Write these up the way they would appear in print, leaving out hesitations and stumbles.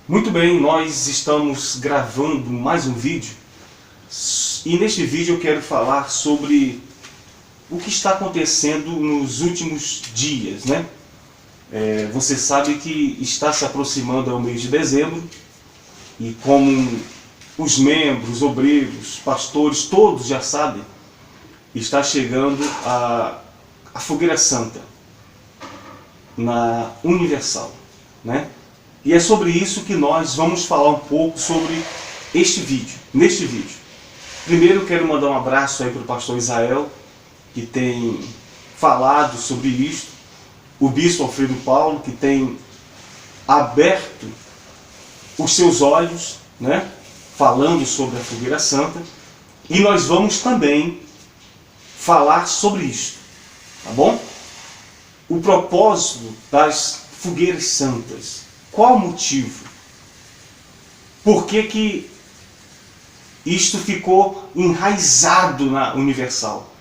Muito bem, nós estamos gravando mais um vídeo e neste vídeo eu quero falar sobre o que está acontecendo nos últimos dias, né? Você sabe que está se aproximando ao mês de dezembro e como os membros, obreiros, pastores, todos já sabem, está chegando a Fogueira Santa na Universal, né? E é sobre isso que nós vamos falar um pouco sobre neste vídeo. Primeiro eu quero mandar um abraço aí para o pastor Israel, que tem falado sobre isto, o bispo Alfredo Paulo, que tem aberto os seus olhos, né, falando sobre a Fogueira Santa, e nós vamos também falar sobre isto, tá bom? O propósito das Fogueiras Santas. Qual o motivo? Por que isto ficou enraizado na Universal?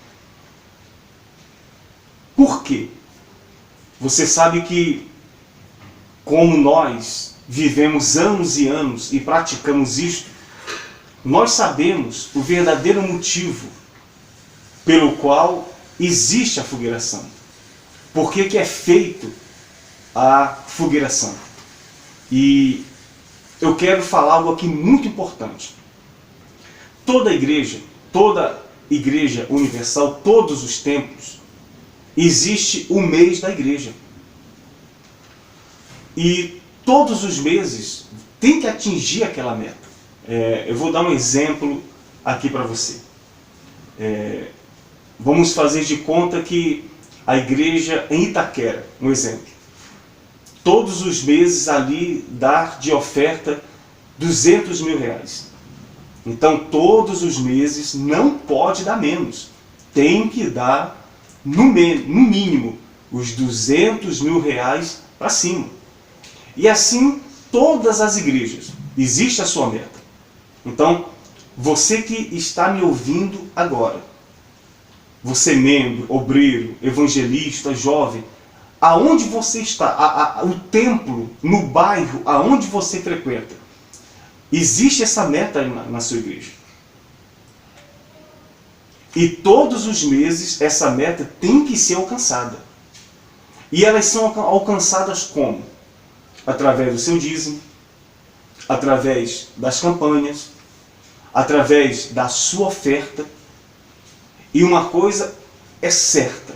Por quê? Você sabe que, como nós vivemos anos e anos e praticamos isto, nós sabemos o verdadeiro motivo pelo qual existe a Fogueira Santa. Por que é feito a Fogueira Santa? E eu quero falar algo aqui muito importante. Toda igreja universal, todos os templos, existe o mês da igreja. E todos os meses tem que atingir aquela meta. Eu vou dar um exemplo aqui para você. Vamos fazer de conta que a igreja em Itaquera, um exemplo, todos os meses ali dar de oferta 200 mil reais. Então todos os meses não pode dar menos. Tem que dar no mínimo os 200 mil reais para cima. E assim todas as igrejas. Existe a sua meta. Então você que está me ouvindo agora, você membro, obreiro, evangelista, jovem, aonde você está, o templo, no bairro, aonde você frequenta, existe essa meta na sua igreja. E todos os meses essa meta tem que ser alcançada. E elas são alcançadas como? Através do seu dízimo, através das campanhas, através da sua oferta. E uma coisa é certa: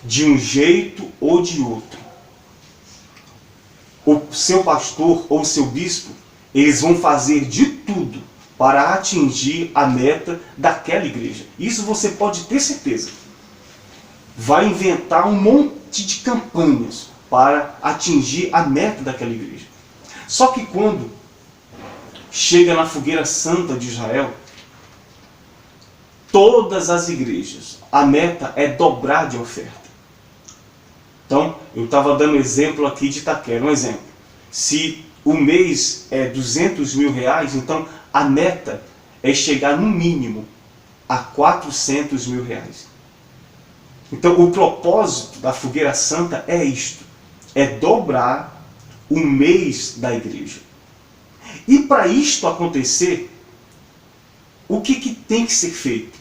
de um jeito ou de outro, o seu pastor ou o seu bispo, eles vão fazer de tudo para atingir a meta daquela igreja. Isso você pode ter certeza. Vai inventar um monte de campanhas para atingir a meta daquela igreja. Só que quando chega na Fogueira Santa de Israel, todas as igrejas, a meta é dobrar de oferta. Então, eu estava dando exemplo aqui de Itaquera, um exemplo. Se o mês é 200 mil reais, então a meta é chegar no mínimo a 400 mil reais. Então, o propósito da Fogueira Santa é isto: é dobrar o mês da igreja. E para isto acontecer, o que tem que ser feito?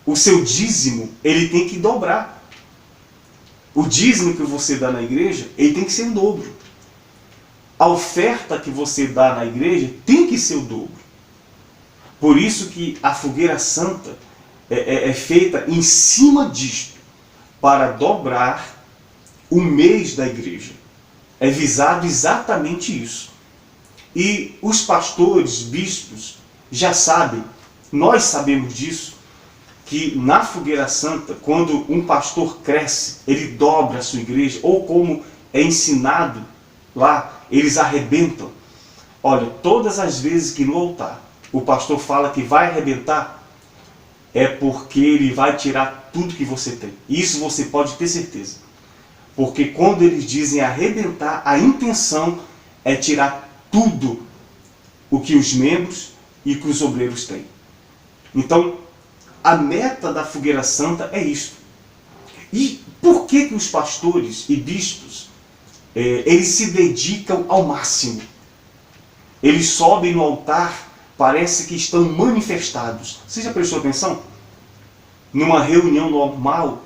O seu dízimo, ele tem que dobrar. O dízimo que você dá na igreja, ele tem que ser o dobro. A oferta que você dá na igreja tem que ser o dobro. Por isso que a Fogueira Santa é feita em cima disto, para dobrar o mês da igreja. É visado exatamente isso. E os pastores, bispos, já sabem, nós sabemos disso, que na Fogueira Santa, quando um pastor cresce, ele dobra a sua igreja, ou como é ensinado lá, eles arrebentam. Olha, todas as vezes que no altar o pastor fala que vai arrebentar, é porque ele vai tirar tudo que você tem. Isso você pode ter certeza. Porque quando eles dizem arrebentar, a intenção é tirar tudo o que os membros e que os obreiros têm. Então, a meta da Fogueira Santa é isto. E por que os pastores e bispos eles se dedicam ao máximo. Eles sobem no altar, parece que estão manifestados. Você já prestou atenção? Numa reunião normal,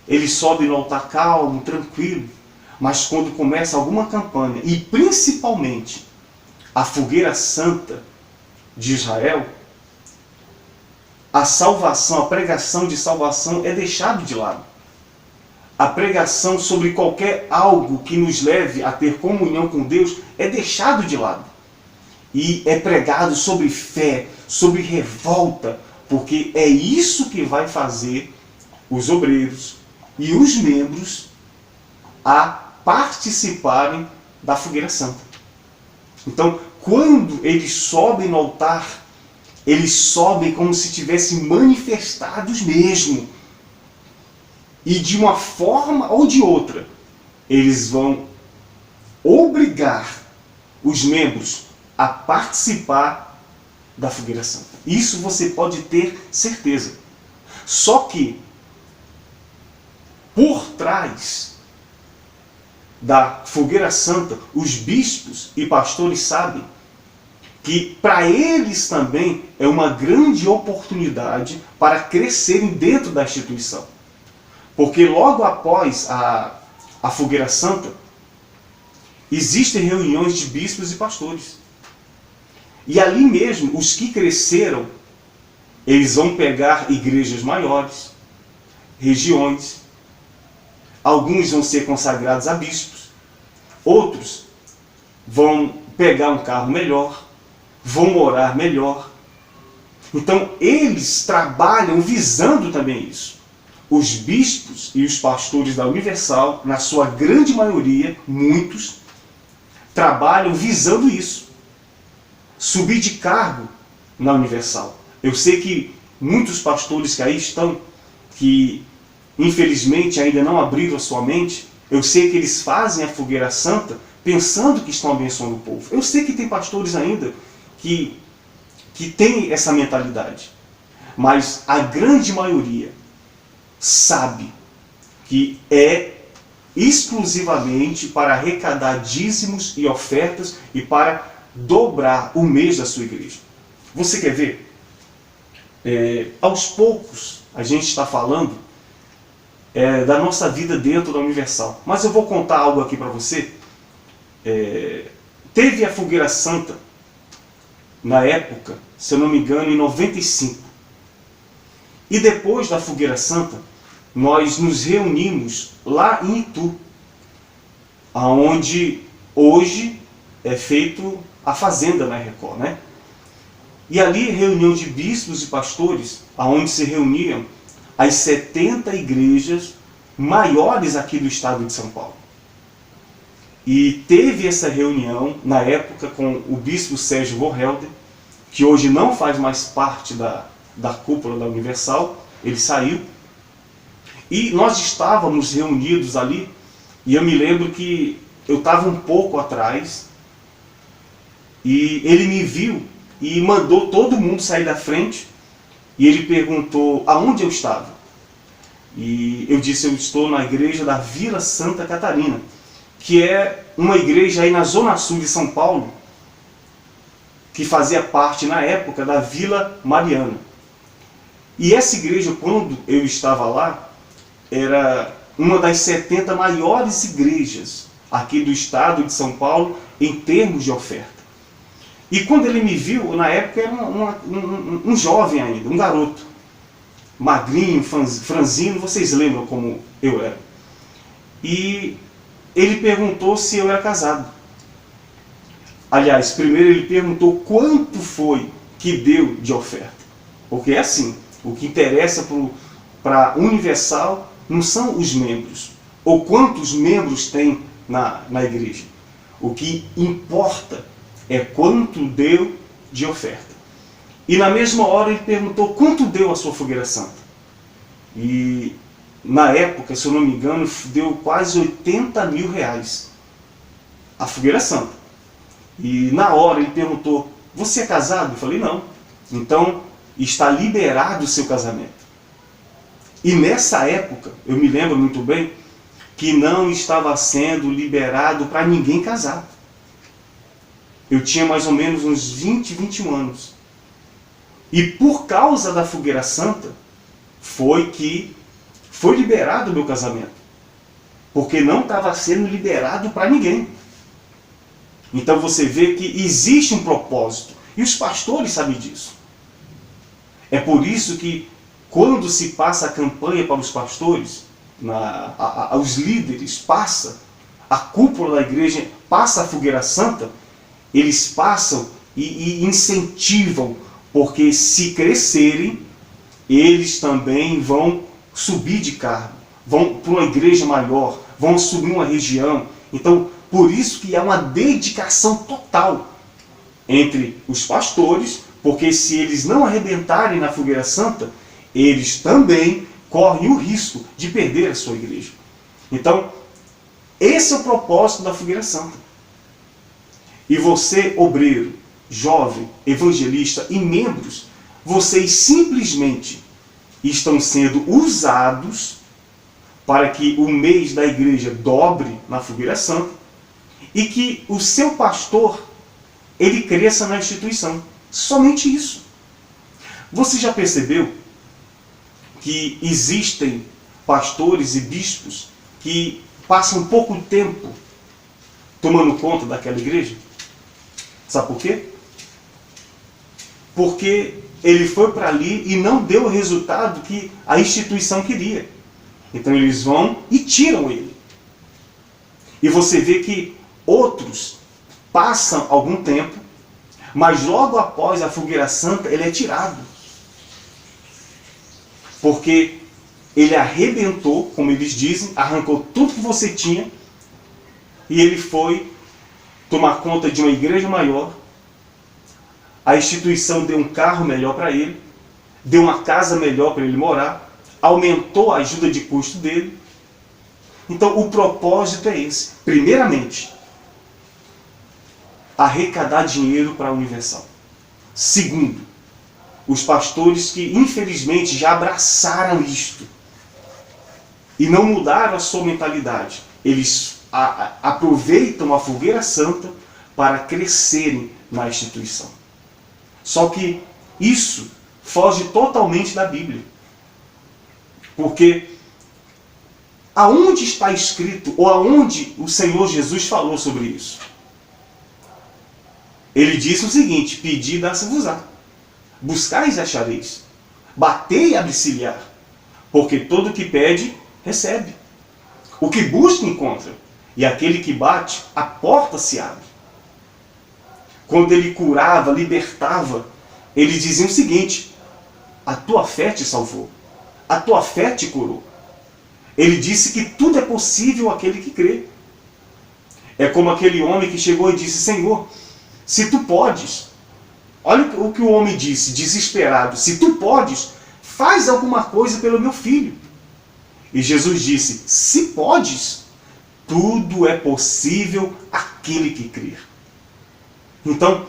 eles sobem no altar calmo, tranquilo. Mas quando começa alguma campanha, e principalmente a fogueira santa de Israel, a salvação, a pregação de salvação é deixado de lado. A pregação sobre qualquer algo que nos leve a ter comunhão com Deus é deixado de lado. E é pregado sobre fé, sobre revolta, porque é isso que vai fazer os obreiros e os membros a participarem da fogueira santa. Então, quando eles sobem no altar, eles sobem como se tivessem manifestados mesmo. E de uma forma ou de outra, eles vão obrigar os membros a participar da fogueira santa. Isso você pode ter certeza. Só que, por trás da fogueira santa, os bispos e pastores sabem que para eles também é uma grande oportunidade para crescerem dentro da instituição. Porque logo após a fogueira santa, existem reuniões de bispos e pastores. E ali mesmo, os que cresceram, eles vão pegar igrejas maiores, regiões. Alguns vão ser consagrados a bispos. Outros vão pegar um carro melhor, vão morar melhor. Então, eles trabalham visando também isso. Os bispos e os pastores da Universal, na sua grande maioria, muitos, trabalham visando isso. Subir de cargo na Universal. Eu sei que muitos pastores que aí estão, que infelizmente ainda não abriram a sua mente, eu sei que eles fazem a fogueira santa pensando que estão abençoando o povo. Eu sei que tem pastores ainda que têm essa mentalidade. Mas a grande maioria sabe que é exclusivamente para arrecadar dízimos e ofertas e para dobrar o mês da sua igreja. Você quer ver? Aos poucos a gente está falando da nossa vida dentro da Universal. Mas eu vou contar algo aqui para você. Teve a fogueira santa na época, se eu não me engano, em 95. E depois da fogueira santa, nós nos reunimos lá em Itu, onde hoje é feito a fazenda na Record, né? E ali, reunião de bispos e pastores, onde se reuniam as 70 igrejas maiores aqui do estado de São Paulo. E teve essa reunião, na época, com o bispo Sérgio Vorhelder, que hoje não faz mais parte da cúpula da Universal, ele saiu. E nós estávamos reunidos ali, e eu me lembro que eu estava um pouco atrás, e ele me viu e mandou todo mundo sair da frente, e ele perguntou aonde eu estava. E eu disse, eu estou na igreja da Vila Santa Catarina, que é uma igreja aí na Zona Sul de São Paulo, que fazia parte na época da Vila Mariana. E essa igreja, quando eu estava lá, era uma das 70 maiores igrejas aqui do estado de São Paulo em termos de oferta. E quando ele me viu, na época era um jovem ainda, um garoto, magrinho, franzino, vocês lembram como eu era. E ele perguntou se eu era casado. Aliás, primeiro ele perguntou quanto foi que deu de oferta. Porque é assim, o que interessa para a Universal não são os membros, ou quantos membros tem na igreja. O que importa é quanto deu de oferta. E na mesma hora ele perguntou quanto deu a sua fogueira santa. E na época, se eu não me engano, deu quase 80 mil reais a fogueira santa. E na hora ele perguntou, você é casado? Eu falei, não. Então está liberado o seu casamento. E nessa época, eu me lembro muito bem, que não estava sendo liberado para ninguém casar. Eu tinha mais ou menos uns 20, 21 anos. E por causa da fogueira santa, foi liberado o meu casamento. Porque não estava sendo liberado para ninguém. Então você vê que existe um propósito. E os pastores sabem disso. É por isso que quando se passa a campanha para os pastores, os líderes, passa a cúpula da igreja, passa a fogueira santa, eles passam e incentivam, porque se crescerem, eles também vão subir de cargo, vão para uma igreja maior, vão assumir uma região. Então, por isso que há uma dedicação total entre os pastores, porque se eles não arrebentarem na fogueira santa, eles também correm o risco de perder a sua igreja. Então, esse é o propósito da fogueira santa. E você, obreiro, jovem, evangelista e membros, vocês simplesmente estão sendo usados para que o mês da igreja dobre na fogueira santa e que o seu pastor, ele cresça na instituição. Somente isso. Você já percebeu que existem pastores e bispos que passam pouco tempo tomando conta daquela igreja? Sabe por quê? Porque ele foi para ali e não deu o resultado que a instituição queria. Então eles vão e tiram ele. E você vê que outros passam algum tempo, mas logo após a fogueira santa ele é tirado. Porque ele arrebentou, como eles dizem, arrancou tudo que você tinha e ele foi tomar conta de uma igreja maior. A instituição deu um carro melhor para ele, deu uma casa melhor para ele morar, aumentou a ajuda de custo dele. Então o propósito é esse. Primeiramente, arrecadar dinheiro para a Universal. Segundo, os pastores que infelizmente já abraçaram isto e não mudaram a sua mentalidade, eles aproveitam a fogueira santa para crescerem na instituição. Só que isso foge totalmente da Bíblia. Porque aonde está escrito, ou aonde o Senhor Jesus falou sobre isso? Ele disse o seguinte: pedi, dá-se-vos-á. Buscais e achareis. Batei e abre-se-lhe-á. Porque todo o que pede, recebe. O que busca, encontra. E aquele que bate, a porta se abre. Quando ele curava, libertava, ele dizia o seguinte: a tua fé te salvou. A tua fé te curou. Ele disse que tudo é possível àquele que crê. É como aquele homem que chegou e disse: Senhor, se tu podes, olha o que o homem disse, desesperado: se tu podes, faz alguma coisa pelo meu filho. E Jesus disse: se podes, tudo é possível àquele que crer. Então,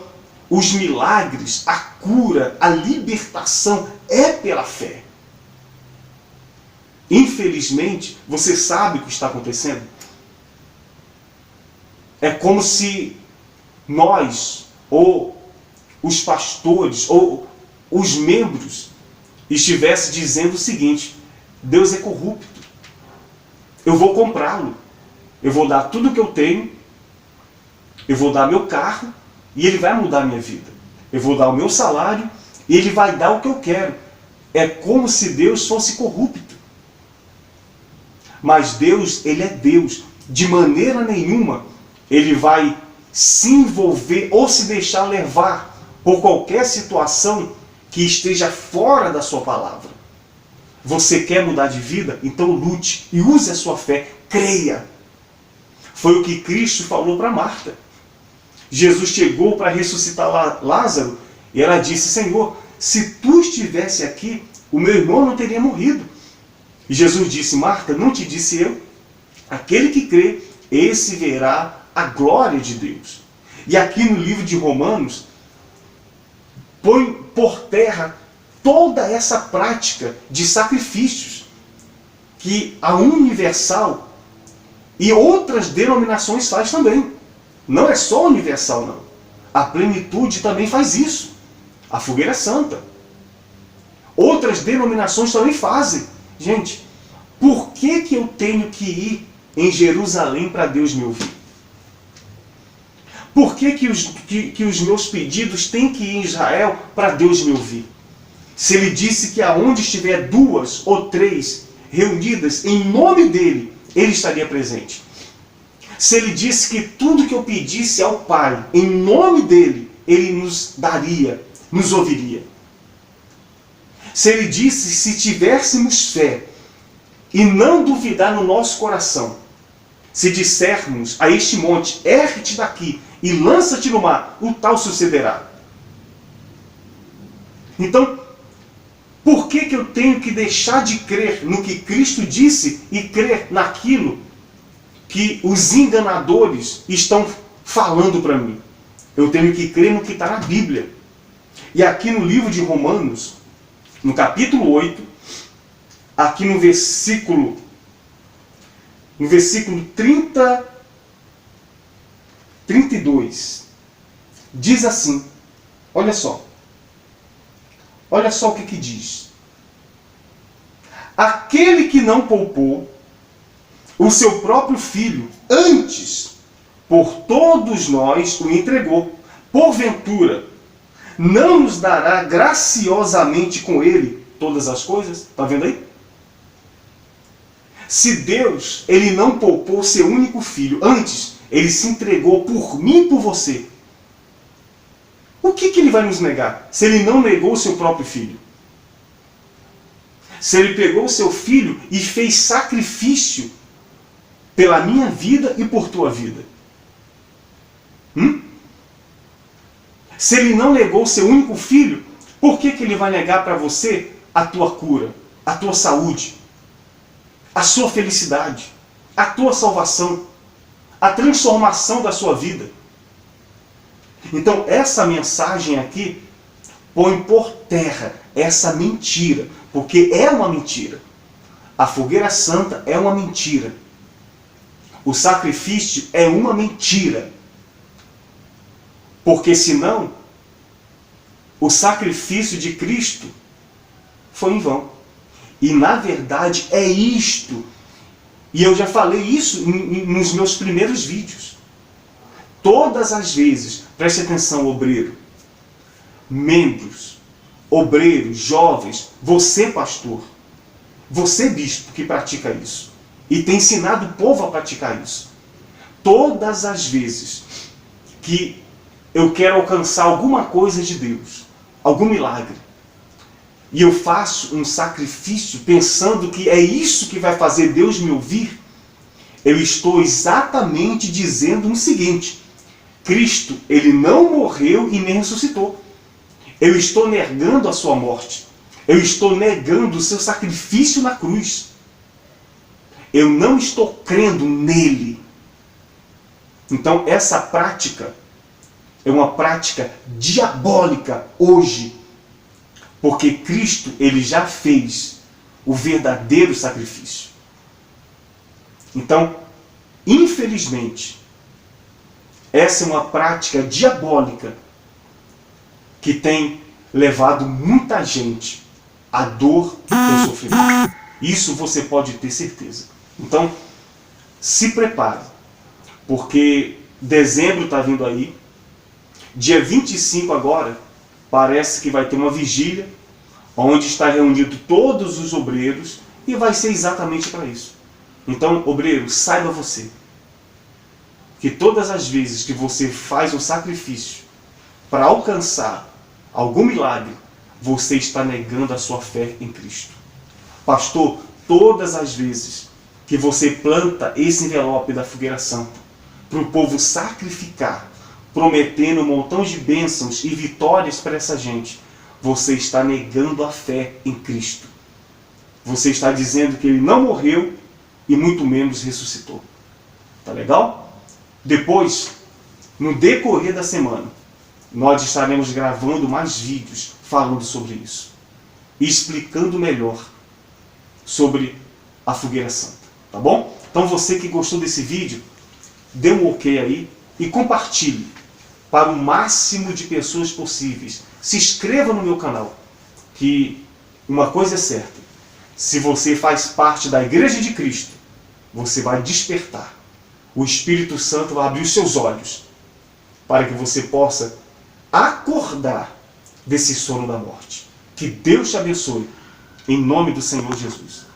os milagres, a cura, a libertação é pela fé. Infelizmente, você sabe o que está acontecendo? É como se nós, ou os pastores, ou os membros, estivessem dizendo o seguinte: Deus é corrupto, eu vou comprá-lo, eu vou dar tudo o que eu tenho, eu vou dar meu carro, e ele vai mudar a minha vida. Eu vou dar o meu salário, e ele vai dar o que eu quero. É como se Deus fosse corrupto. Mas Deus, ele é Deus. De maneira nenhuma ele vai se envolver ou se deixar levar por qualquer situação que esteja fora da sua palavra. Você quer mudar de vida? Então lute e use a sua fé. Creia. Foi o que Cristo falou para Marta. Jesus chegou para ressuscitar Lázaro e ela disse: Senhor, se tu estivesse aqui, o meu irmão não teria morrido. E Jesus disse: Marta, não te disse eu? Aquele que crê, esse verá a glória de Deus. E aqui no livro de Romanos, põe por terra toda essa prática de sacrifícios que a Universal E outras denominações faz também. Não é só universal, não. A plenitude também faz isso. A fogueira santa. Outras denominações também fazem. Gente, por que eu tenho que ir em Jerusalém para Deus me ouvir? Por que os meus pedidos têm que ir em Israel para Deus me ouvir? Se ele disse que aonde estiver 2 ou 3 reunidas em nome dele, ele estaria presente. Se ele disse que tudo que eu pedisse ao Pai, em nome dele, ele nos daria, nos ouviria. Se ele disse, se tivéssemos fé e não duvidar no nosso coração, se dissermos a este monte, ergue-te daqui e lança-te no mar, o tal sucederá. Então, por que eu tenho que deixar de crer no que Cristo disse e crer naquilo que os enganadores estão falando para mim? Eu tenho que crer no que está na Bíblia. E aqui no livro de Romanos, no capítulo 8, aqui no versículo 32, diz assim, olha só o que diz. Aquele que não poupou o seu próprio filho, antes, por todos nós o entregou, porventura, não nos dará graciosamente com ele todas as coisas? Está vendo aí? Se Deus, ele não poupou seu único filho, antes, ele se entregou por mim e por você, o que ele vai nos negar, se ele não negou o seu próprio filho? Se ele pegou o seu filho e fez sacrifício pela minha vida e por tua vida? Se ele não negou o seu único filho, por que ele vai negar para você a tua cura, a tua saúde, a sua felicidade, a tua salvação, a transformação da sua vida? Então essa mensagem aqui põe por terra essa mentira, porque é uma mentira. A fogueira santa é uma mentira. O sacrifício é uma mentira. Porque senão, o sacrifício de Cristo foi em vão. E na verdade é isto. E eu já falei isso nos meus primeiros vídeos. Todas as vezes, preste atenção, obreiro, membros, obreiros, jovens, você pastor, você bispo que pratica isso e tem ensinado o povo a praticar isso. Todas as vezes que eu quero alcançar alguma coisa de Deus, algum milagre, e eu faço um sacrifício pensando que é isso que vai fazer Deus me ouvir, eu estou exatamente dizendo o seguinte: Cristo, ele não morreu e nem ressuscitou. Eu estou negando a sua morte. Eu estou negando o seu sacrifício na cruz. Eu não estou crendo nele. Então essa prática é uma prática diabólica hoje. Porque Cristo, ele já fez o verdadeiro sacrifício. Então, infelizmente, essa é uma prática diabólica que tem levado muita gente à dor e ao sofrimento. Isso você pode ter certeza. Então, se prepare, porque dezembro está vindo aí. Dia 25 agora, parece que vai ter uma vigília, onde está reunido todos os obreiros, e vai ser exatamente para isso. Então, obreiro, saiba você, que todas as vezes que você faz um sacrifício para alcançar algum milagre, você está negando a sua fé em Cristo. Pastor, todas as vezes que você planta esse envelope da fogueira santa para o povo sacrificar, prometendo um montão de bênçãos e vitórias para essa gente, você está negando a fé em Cristo. Você está dizendo que ele não morreu e muito menos ressuscitou. Tá legal? Depois, no decorrer da semana, nós estaremos gravando mais vídeos falando sobre isso e explicando melhor sobre a fogueira santa. Tá bom? Então você que gostou desse vídeo, dê um ok aí e compartilhe para o máximo de pessoas possíveis. Se inscreva no meu canal, que uma coisa é certa, se você faz parte da Igreja de Cristo, você vai despertar. O Espírito Santo vai abrir os seus olhos para que você possa acordar desse sono da morte. Que Deus te abençoe, em nome do Senhor Jesus.